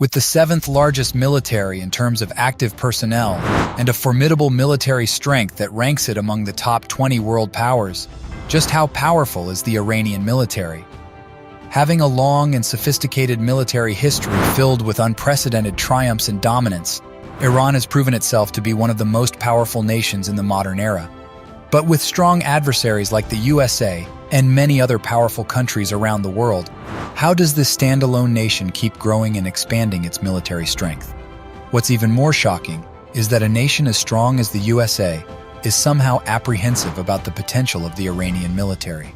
With the seventh largest military in terms of active personnel and a formidable military strength that ranks it among the top 20 world powers, just how powerful is the Iranian military? Having a long and sophisticated military history filled with unprecedented triumphs and dominance, Iran has proven itself to be one of the most powerful nations in the modern era. But with strong adversaries like the USA and many other powerful countries around the world, how does this standalone nation keep growing and expanding its military strength? What's even more shocking is that a nation as strong as the USA is somehow apprehensive about the potential of the Iranian military.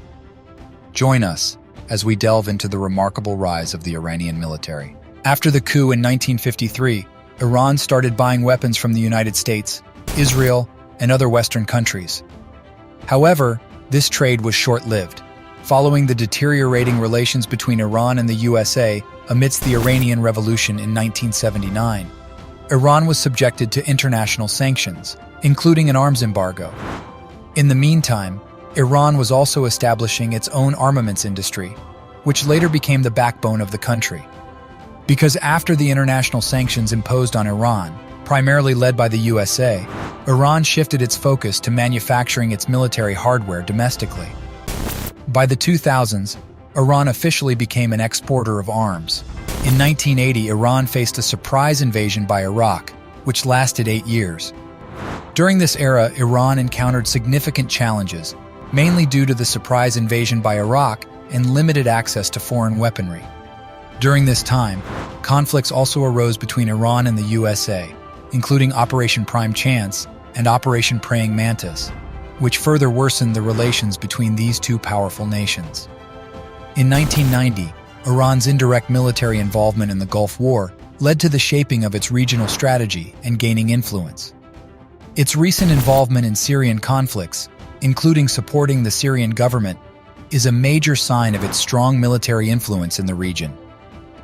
Join us as we delve into the remarkable rise of the Iranian military. After the coup in 1953, Iran started buying weapons from the United States, Israel, and other Western countries. However, this trade was short-lived. Following the deteriorating relations between Iran and the USA amidst the Iranian Revolution in 1979, Iran was subjected to international sanctions, including an arms embargo. In the meantime, Iran was also establishing its own armaments industry, which later became the backbone of the country. Because after the international sanctions imposed on Iran, primarily led by the USA, Iran shifted its focus to manufacturing its military hardware domestically. By the 2000s, Iran officially became an exporter of arms. In 1980, Iran faced a surprise invasion by Iraq, which lasted 8 years. During this era, Iran encountered significant challenges, mainly due to the surprise invasion by Iraq and limited access to foreign weaponry. During this time, conflicts also arose between Iran and the USA, including Operation Prime Chance and Operation Praying Mantis, which further worsened the relations between these two powerful nations. In 1990, Iran's indirect military involvement in the Gulf War led to the shaping of its regional strategy and gaining influence. Its recent involvement in Syrian conflicts, including supporting the Syrian government, is a major sign of its strong military influence in the region.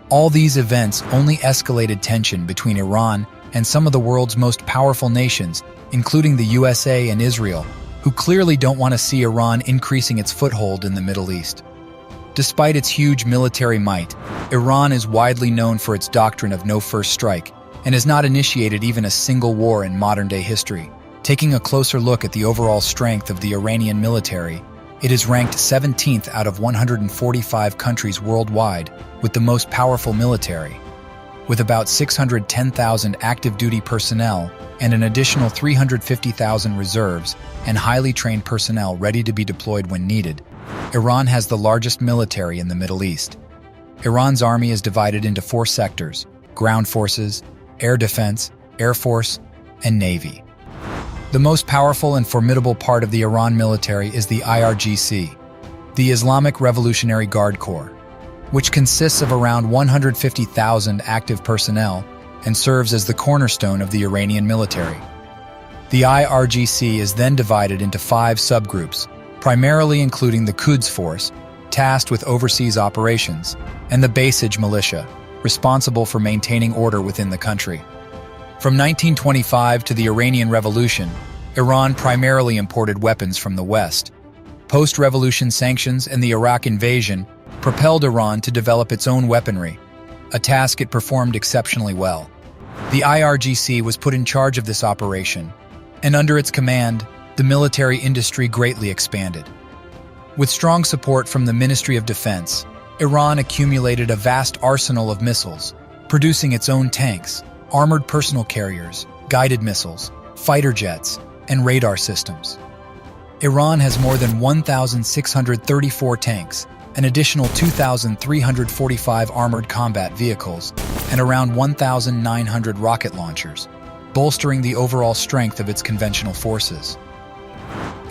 All these events only escalated tension between Iran and some of the world's most powerful nations, including the USA and Israel, who clearly don't want to see Iran increasing its foothold in the Middle East. Despite its huge military might, Iran is widely known for its doctrine of no first strike and has not initiated even a single war in modern-day history. Taking a closer look at the overall strength of the Iranian military, it is ranked 17th out of 145 countries worldwide with the most powerful military, with about 610,000 active-duty personnel and an additional 350,000 reserves and highly trained personnel ready to be deployed when needed. Iran has the largest military in the Middle East. Iran's army is divided into 4 sectors: ground forces, air defense, air force, and navy. The most powerful and formidable part of the Iran military is the IRGC, the Islamic Revolutionary Guard Corps, which consists of around 150,000 active personnel and serves as the cornerstone of the Iranian military. The IRGC is then divided into 5 subgroups, primarily including the Quds Force, tasked with overseas operations, and the Basij militia, responsible for maintaining order within the country. From 1925 to the Iranian Revolution, Iran primarily imported weapons from the West. Post-revolution sanctions and the Iraq invasion propelled Iran to develop its own weaponry, a task it performed exceptionally well. The IRGC was put in charge of this operation, and under its command, the military industry greatly expanded. With strong support from the Ministry of Defense, Iran accumulated a vast arsenal of missiles, producing its own tanks, armored personal carriers, guided missiles, fighter jets, and radar systems. Iran has more than 1,634 tanks, an additional 2,345 armored combat vehicles, and around 1,900 rocket launchers, bolstering the overall strength of its conventional forces.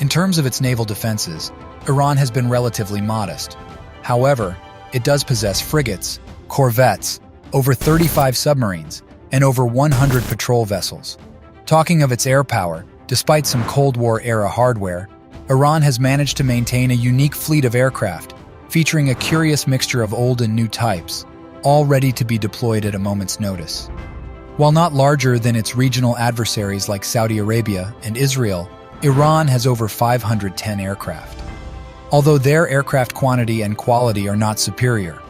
In terms of its naval defenses, Iran has been relatively modest. However, it does possess frigates, corvettes, over 35 submarines, and over 100 patrol vessels. Talking of its air power, despite some Cold War-era hardware, Iran has managed to maintain a unique fleet of aircraft, featuring a curious mixture of old and new types, all ready to be deployed at a moment's notice. While not larger than its regional adversaries like Saudi Arabia and Israel, Iran has over 510 aircraft. Although their aircraft quantity and quality are not superior,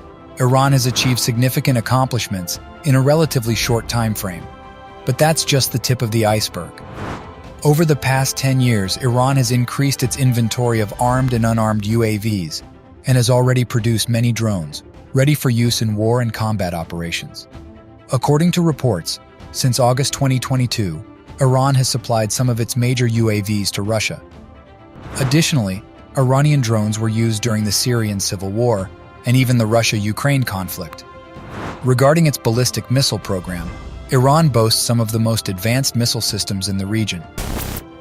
Iran has achieved significant accomplishments in a relatively short time frame. But that's just the tip of the iceberg. Over the past 10 years, Iran has increased its inventory of armed and unarmed UAVs and has already produced many drones, ready for use in war and combat operations. According to reports, since August 2022, Iran has supplied some of its major UAVs to Russia. Additionally, Iranian drones were used during the Syrian civil war and even the Russia-Ukraine conflict. Regarding its ballistic missile program, Iran boasts some of the most advanced missile systems in the region.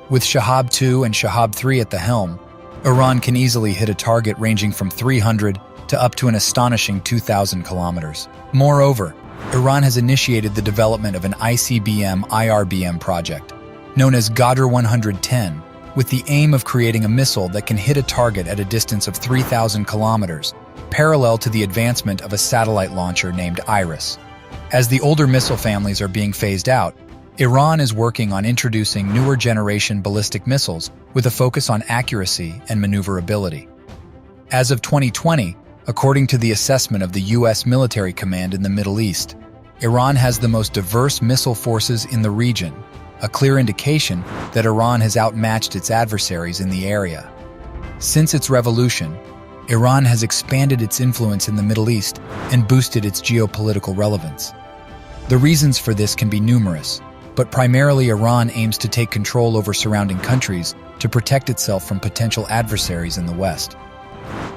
With Shahab-2 and Shahab-3 at the helm, Iran can easily hit a target ranging from 300 to up to an astonishing 2,000 kilometers. Moreover, Iran has initiated the development of an ICBM-IRBM project, known as Ghadir 110, with the aim of creating a missile that can hit a target at a distance of 3,000 kilometers, parallel to the advancement of a satellite launcher named Iris. As the older missile families are being phased out, Iran is working on introducing newer generation ballistic missiles with a focus on accuracy and maneuverability. As of 2020, according to the assessment of the U.S. military command in the Middle East, Iran has the most diverse missile forces in the region, a clear indication that Iran has outmatched its adversaries in the area. Since its revolution, Iran has expanded its influence in the Middle East and boosted its geopolitical relevance. The reasons for this can be numerous, but primarily Iran aims to take control over surrounding countries to protect itself from potential adversaries in the West.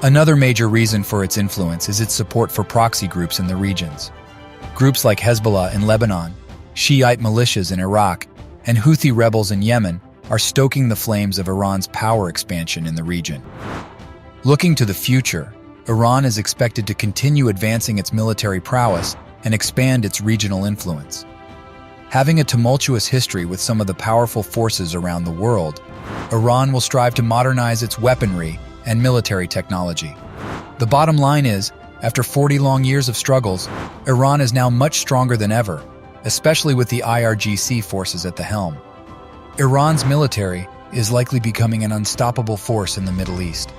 Another major reason for its influence is its support for proxy groups in the regions. Groups like Hezbollah in Lebanon, Shiite militias in Iraq, and Houthi rebels in Yemen are stoking the flames of Iran's power expansion in the region. Looking to the future, Iran is expected to continue advancing its military prowess and expand its regional influence. Having a tumultuous history with some of the powerful forces around the world, Iran will strive to modernize its weaponry and military technology. The bottom line is, after 40 long years of struggles, Iran is now much stronger than ever, especially with the IRGC forces at the helm. Iran's military is likely becoming an unstoppable force in the Middle East.